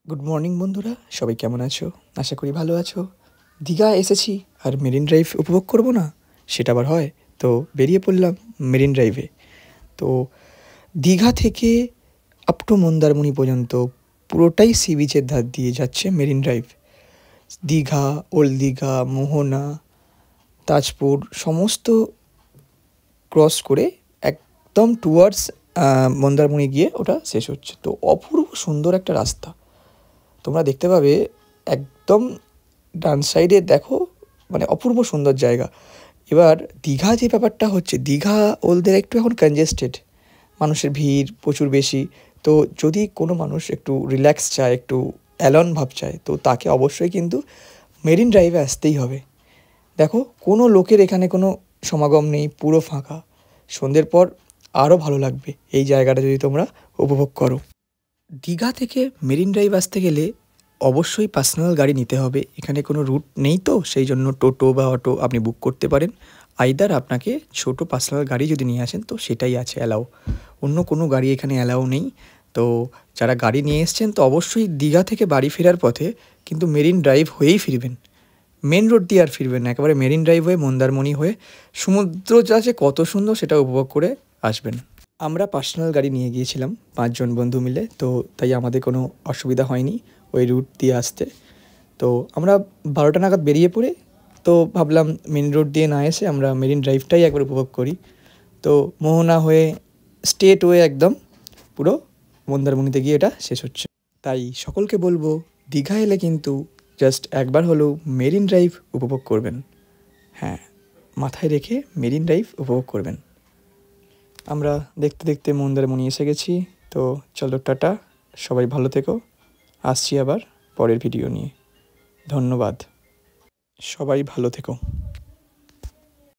Good morning বন্ধুরা, সবাই কেমন আছো? আশা করি ভালো আছো। দীঘা এসেছি আর মেরিন ড্রাইভ উপভোগ করব না, সেটা আবার হয়? তো বেরিয়ে পড়লাম মেরিন ড্রাইভে। তো দীঘা থেকে আপ টু মন্দারমণি পর্যন্ত পুরোটাই সি বিচের ধার দিয়ে যাচ্ছে marine drive. Digha, old Digha, Mohana, Tajpur সমস্ত ক্রস করে একদম টুয়ার্ডস মন্দারমণি গিয়ে ওটা শেষ হচ্ছে। তো অপূর্ব সুন্দর একটা রাস্তা তোমরা দেখতে পাবে। একদম ডান সাইডে দেখো, মানে অপূর্ব সুন্দর জায়গা। এবার দীঘা যে ব্যাপারটা হচ্ছে, দীঘা ওলদের একটু এখন কনজেস্টেড, মানুষের ভিড় প্রচুর বেশি। তো যদি কোনো মানুষ একটু রিল্যাক্স চায়, একটু অ্যালন ভাব চায়, তো তাকে অবশ্যই কিন্তু মেরিন ড্রাইভে আসতেই হবে। দেখো, কোনো লোকের এখানে কোনো সমাগম নেই, পুরো ফাঁকা। সন্ধ্যের পর আরও ভালো লাগবে এই জায়গাটা যদি তোমরা উপভোগ করো। দীঘা থেকে মেরিন ড্রাইভ আসতে গেলে অবশ্যই পার্সোনাল গাড়ি নিতে হবে। এখানে কোনো রুট নেই, তো সেই জন্য টোটো বা অটো আপনি বুক করতে পারেন। আইদার আপনাকে ছোটো পার্সোনাল গাড়ি যদি নিয়ে আসেন, তো সেটাই আছে অ্যালাউ। অন্য কোনো গাড়ি এখানে অ্যালাউ নেই। তো যারা গাড়ি নিয়ে এসছেন, তো অবশ্যই দীঘা থেকে বাড়ি ফেরার পথে কিন্তু মেরিন ড্রাইভ হয়েই ফিরবেন। মেন রোড দিয়ে আর ফিরবেন না, একেবারে মেরিন ড্রাইভ হয়ে মন্দারমণি হয়ে সমুদ্র যা যে কত সুন্দর সেটা উপভোগ করে আসবেন। আমরা পার্সোনাল গাড়ি নিয়ে গিয়েছিলাম 5 জন বন্ধু মিলে, তো তাই আমাদের কোনো অসুবিধা হয়নি ওই রুট দিয়ে আসতে। তো আমরা 12টা নাগাদ বেরিয়ে পড়ে, তো ভাবলাম মেন রোড দিয়ে না এসে আমরা মেরিন ড্রাইভটাই একবার উপভোগ করি। তো মোহনা হয়ে স্ট্রেট ওয়ে একদম পুরো মন্দারমণিতে গিয়ে এটা শেষ হচ্ছে। তাই সকলকে বলবো, দীঘা এলে কিন্তু জাস্ট একবার হলেও মেরিন ড্রাইভ উপভোগ করবেন। হ্যাঁ, মাথায় রেখে মেরিন ড্রাইভ উপভোগ করবেন। আমরা দেখতে দেখতে মন্দারমণি এসে গেছি। তো চলো, টাটা, সবাই ভালো থেকো। আসছি আবার পরের ভিডিও নিয়ে। ধন্যবাদ, সবাই ভালো থেকো।